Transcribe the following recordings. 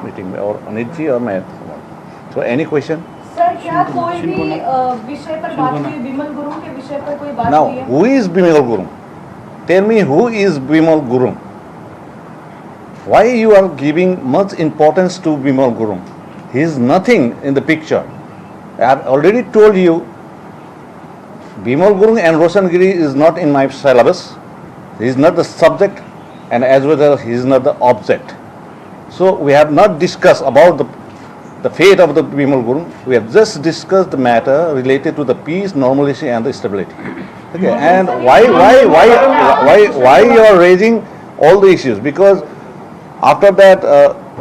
Meeting में, और अनित जी और मैं। So any question? सर, क्या कोई भी विषय पर बात हुई, विमल गुरुंग के विषय पर कोई बात नाउ हुई है? Who is Vimal Gurung? Tell me, who is Vimal Gurung? Why you are giving much importance to Bimal Gurung? He is nothing in the picture. I have already told you, Bimal Gurung and Roshan Giri is not in my syllabus. He is not the subject, and as well as he is not the object. So we have not discussed about the fate of the Bimal Gurung. We have just discussed the matter related to the peace, normalcy, and the stability. Okay, and why you are raising all the issues? Because after that,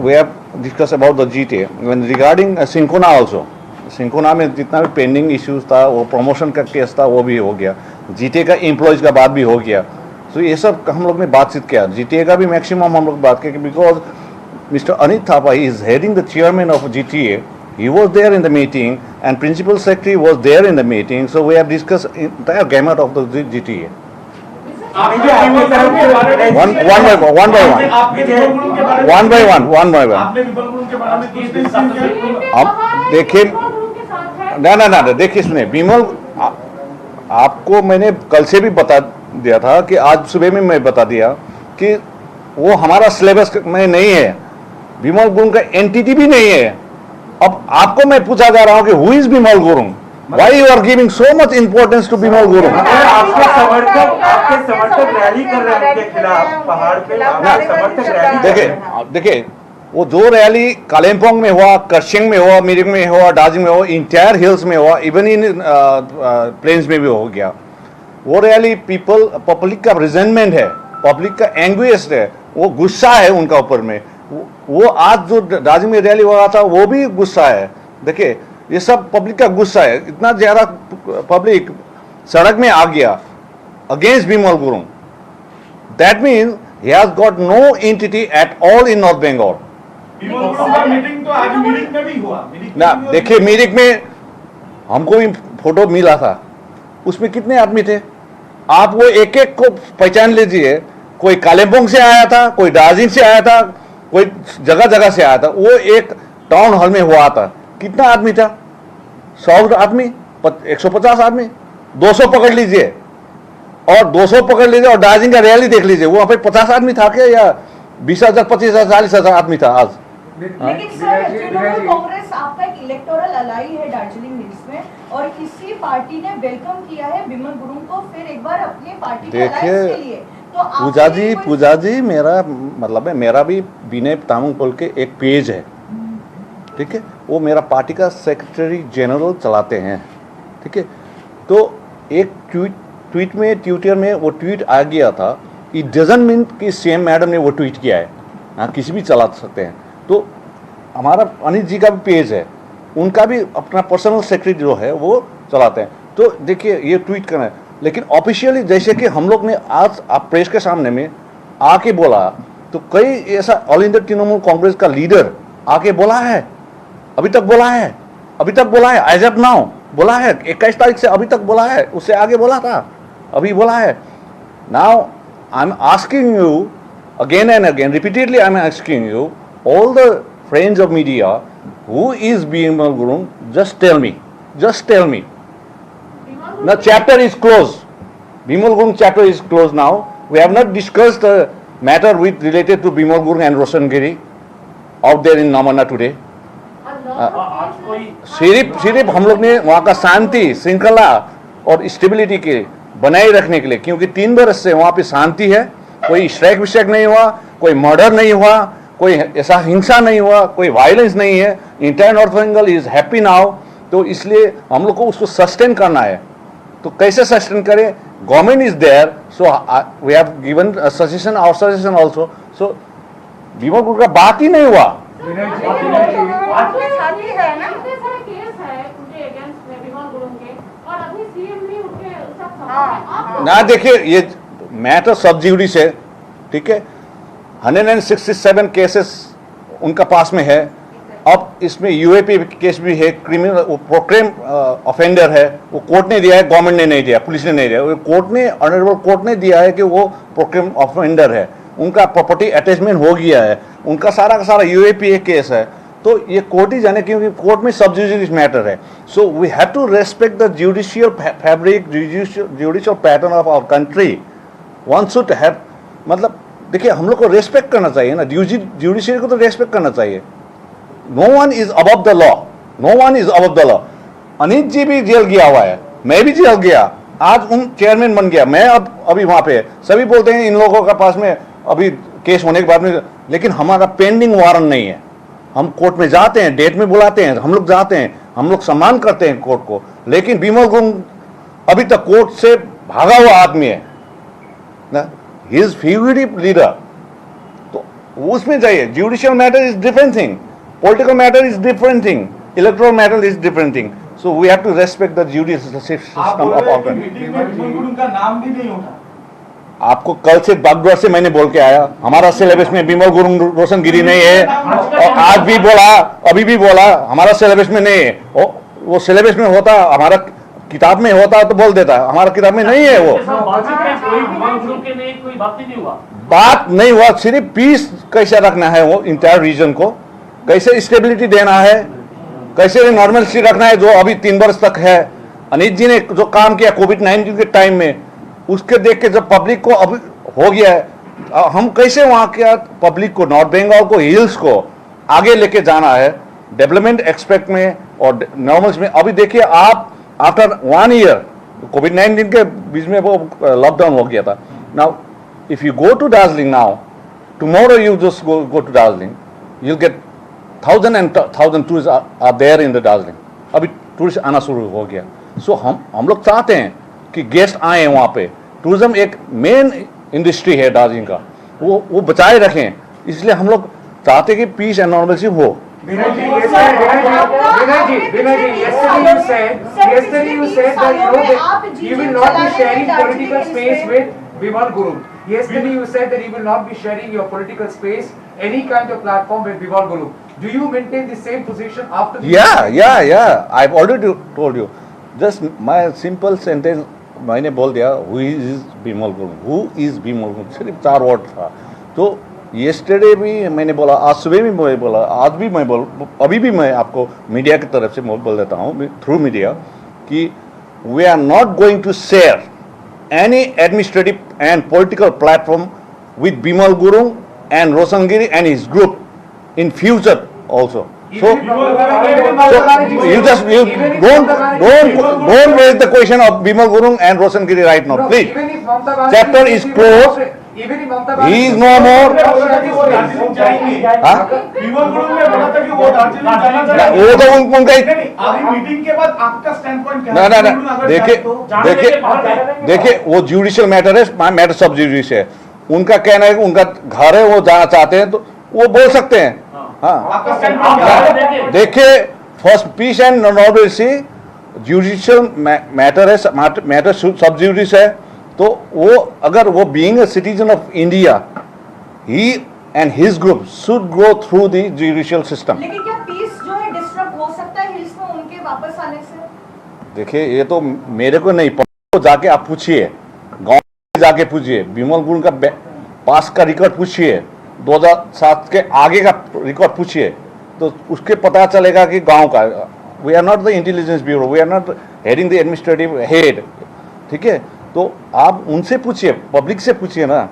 we have discussed about the GTA. When regarding Syncona also, Syncona में जितना भी pending issues था, वो promotion का case था, वो भी हो गया। GTA का एम्प्लॉयज का बात भी हो गया। तो ये सब हम लोग ने बातचीत किया। GTA का भी मैक्सिमम हम लोग बात किया, because mister Anit Thapa is heading the chairman of GTA. He was there in the meeting, and principal secretary was there in the meeting. So we have discussed entire gamut of the GTA. One by one. अब देखिए, ना देखिए, सुनिए, विमल, आपको मैंने कल से भी बता दिया था कि आज सुबह में मैं बता दिया कि वो हमारा सिलेबस में नहीं है, विमल गुरुंग का एंटिटी भी नहीं है। अब आपको मैं पूछा जा रहा हूं कि who is Vimal Gurung? Why you are giving so much importance to Bimal Gurung? आपके समर्थक रैली कर रहे हैं उनके खिलाफ, पहाड़ पे आपके समर्थक रैली। देखिए, वो जो रैली कालिम्पोंग में हुआ, कर्शियंग में हुआ, मिरिक में हुआ, दार्जिलिंग में हुआ, इंटायर हिल्स में हुआ, इवन इन प्लेन्स में भी हो गया। वो रैली पब्लिक का रिजेंटमेंट है, पब्लिक का एंग्वियस है, वो गुस्सा है उनका ऊपर में। वो आज जो दार्जिलिंग में रैली हो रहा था, वो भी गुस्सा है। देखिए, ये सब पब्लिक का गुस्सा है। इतना ज्यादा पब्लिक सड़क में आ गया against Vimal Gurung. That means he has got no entity at all in North Bengal. Meeting तो आज मिरिक में भी हुआ। ना देखिए, मिरिक में हमको भी फोटो मिला था, उसमें कितने आदमी थे? आप वो एक एक को पहचान लीजिए। कोई कालिम्पोंग से आया था, कोई दार्जिलिंग से आया था, कोई जगह जगह से आया था। वो एक टाउन हॉल में हुआ था। कितना आदमी था? 100 आदमी, 150 आदमी, 200 पकड़ लीजिए, और 200 पकड़ लीजिए, और दार्जिलिंग का रैली देख लीजिए, वहां पे 50 आदमी था क्या, या 20,000, 25,000, 40,000 आदमी था आज? लेकिन सर, तृणमूल कांग्रेस आपका एक इलेक्टोरल अलाई है दार्जिलिंग हिल्स में, और इसी पार्टी ने वेलकम किया है विमल गुरुंग को फिर एक बार अपनी पार्टी के अलायंस के लिए। तो पूजा जी, मेरा मतलब है, मेरा भी विनय तामुंग बोल के एक पेज है, ठीक है, वो मेरा पार्टी का सेक्रेटरी जनरल चलाते हैं, ठीक है। तो एक ट्वीट में, ट्विटर में वो ट्वीट आ गया था। इट डजंट मीन कि सीएम मैडम ने वो ट्वीट किया है, हाँ, किसी भी चला सकते हैं। तो हमारा अनित जी का भी पेज है, उनका भी अपना पर्सनल सेक्रेटरी जो है वो चलाते हैं। तो देखिए, ये ट्वीट करना है, लेकिन ऑफिशियली जैसे कि हम लोग ने आज आप प्रेस के सामने में आके बोला, तो कई ऐसा ऑल इंडिया तृणमूल कांग्रेस का लीडर आके बोला है, अभी तक बोला है, एज ऑफ नाउ बोला है, 21 तारीख से अभी तक बोला है, उससे आगे बोला था, अभी बोला है। Now I am asking you again and again, repeatedly I am asking you, all the friends of media, who is Vimal Gurung? Just tell me. Now chapter is closed. Bimal Gurung chapter is closed now. We have not discussed the matter related to Bimal Gurung and Roshan Giri out there in Namana today. सिर्फ हम लोग ने वहाँ का शांति, श्रृंखला और stability के बनाए रखने के लिए, क्योंकि 3 बरस से वहाँ पे शांति है, कोई स्ट्राइक विस्ट्राइक नहीं हुआ, कोई मर्डर नहीं हुआ, कोई ऐसा हिंसा नहीं हुआ, कोई वायलेंस नहीं है। Entire North Bengal is happy now. तो इसलिए हम लोग को उसको सस्टेन करना है। तो कैसे सस्टेन करें? Government is there, so we have given suggestion, our suggestion also. So Bimal Gurung का बात ही नहीं हुआ। ना देखिए, ये मैटर सब जुडिस है, ठीक है। 167 केसेस उनका पास में है। अब इसमें यूएपी केस भी है, क्रिमिनल प्रोक्लेम ऑफेंडर है, वो कोर्ट ने दिया है, गवर्नमेंट ने नहीं दिया, पुलिस ने नहीं दिया, वो कोर्ट ने, ऑनरेबल कोर्ट ने दिया है कि वो प्रोक्लेम ऑफेंडर है, उनका प्रॉपर्टी अटैचमेंट हो गया है। उनका सारा का सारा यूएपीए केस है, तो ये कोर्ट ही जाने, क्योंकि कोर्ट में सब जुडिशियल मैटर है. So we have to respect the judicial fabric, judicial pattern of our country. One should have, मतलब देखिए हम लोग को रेस्पेक्ट करना चाहिए ना, जुडिशियरी को तो रेस्पेक्ट करना चाहिए. No one is above the law, no one is above the law. Anit ji भी जेल गया हुआ है, मैं भी जेल गया, आज उन चेयरमैन बन गया, मैं अब अभी वहां पे. सभी बोलते हैं इन लोगों का पास में अभी केस होने के बाद में, लेकिन हमारा पेंडिंग वारंट नहीं है. हम कोर्ट में जाते हैं, डेट में बुलाते हैं, हम लोग जाते हैं, हम लोग सम्मान करते हैं कोर्ट को. लेकिन बिमल गुरुंग अभी तक कोर्ट से भागा हुआ आदमी है ना, ही इज फ्यूगिटिव लीडर. तो उसमें जाइए. Judicial matter is different thing, political matter is different thing, electoral matter is different thing. So we have to respect the judicial आप सिस्टम बोल ऑफ रहे हैं आवर कि कंट्री. मीटिंग में बिमल गुरुंग का नाम भी नहीं होता. आपको कल से बागडोर से मैंने बोल के आया, हमारा सिलेबस में बिमल गुरुंग रोशनगिरी नहीं है, और आज भी बोला, अभी भी बोला, हमारा सिलेबस में नहीं है. वो सिलेबस में होता, हमारा किताब में होता तो बोल देता, हमारा किताब में नहीं है. वो बात नहीं हुआ, सिर्फ पीस कैसे रखना है, वो इंटायर रीजन को कैसे स्टेबिलिटी देना है, कैसे नॉर्मलिटी रखना है, जो अभी 3 वर्ष तक है. अनित जी ने जो काम किया कोविड-19 के टाइम में, उसके देख के जब पब्लिक को अभी हो गया है, हम कैसे वहां के पब्लिक को, नॉर्थ बंगाल को, हिल्स को आगे लेके जाना है डेवलपमेंट एक्सपेक्ट में और नॉर्मल्स में. अभी देखिए आप, आफ्टर 1 ईयर कोविड-19 के बीच में वो लॉकडाउन हो गया था. Now if you go to Darjeeling now, tomorrow you just go to Darjeeling, you get 1000 and 1000 tourist are there in the Darjeeling. अभी टूरिस्ट आना शुरू हो गया. सो हम लोग चाहते हैं कि गेस्ट आए वहाँ पे. टूरिज्म एक मेन इंडस्ट्री है दार्जिलिंग का, वो बचाए रखें. इसलिए हम लोग चाहते हैं कि पीस एंड नॉर्मलिटी हो. Vinay ji, yesterday you said that you will not be sharing political space with Bimal Gurung. Yesterday you said that you will not be sharing your political space, any kind of platform with Bimal Gurung. Do you maintain the same position after the Yeah. I've already told you. Just my simple sentence मैंने बोल दिया, who is Bimal Gurung, who is Bimal Gurung, सिर्फ 4 word था. तो yesterday भी मैंने बोला, आज सुबह भी मैं बोला, आज भी मैं अभी भी मैं आपको मीडिया की तरफ से बोल देता हूँ थ्रू मीडिया कि we are not going to share any administrative and political platform with Bimal Gurung and Roshan Giri and his group in future also. So you don't raise the question of Bimal Gurung and Roshangiri right now, please. Chapter is closed. He is no more. हाँ? बिमल गुरुंग ने बोला था कि वो दार्जिलिंग जाना चाहते हैं. वो तो उनका अभी मीटिंग के बाद आपका स्टैंड पॉइंट क्या है? ना देखिए वो जुडिशियल मैटर है, मैटर सब जुडिशियल है. उनका कहना है कि उनका घर है, वो जाना चाहते हैं तो वो बोल सकते हैं. हाँ, आपका स्टैंड पॉइंट क्या है? देखिए first peace and normality judicial matter है, मैटर सब जुडिस है. तो वो अगर वो being a citizen of India, he and his group should go through the judicial system. लेकिन क्या पीस जो है डिस्टर्ब हो सकता है हिल्स में उनके वापस आने से? देखिए ये तो मेरे को नहीं पता, जाके आप पूछिए, गांव में जाके पूछिए, बिमल गुरुंग का पास का रिकॉर्ड पूछिए, 2007 के आगे का रिकॉर्ड पूछिए, तो उसके पता चलेगा कि गांव का. We are not the intelligence bureau, we are not heading the administrative head. ठीक है, तो आप उनसे पूछिए, पब्लिक से पूछिए ना.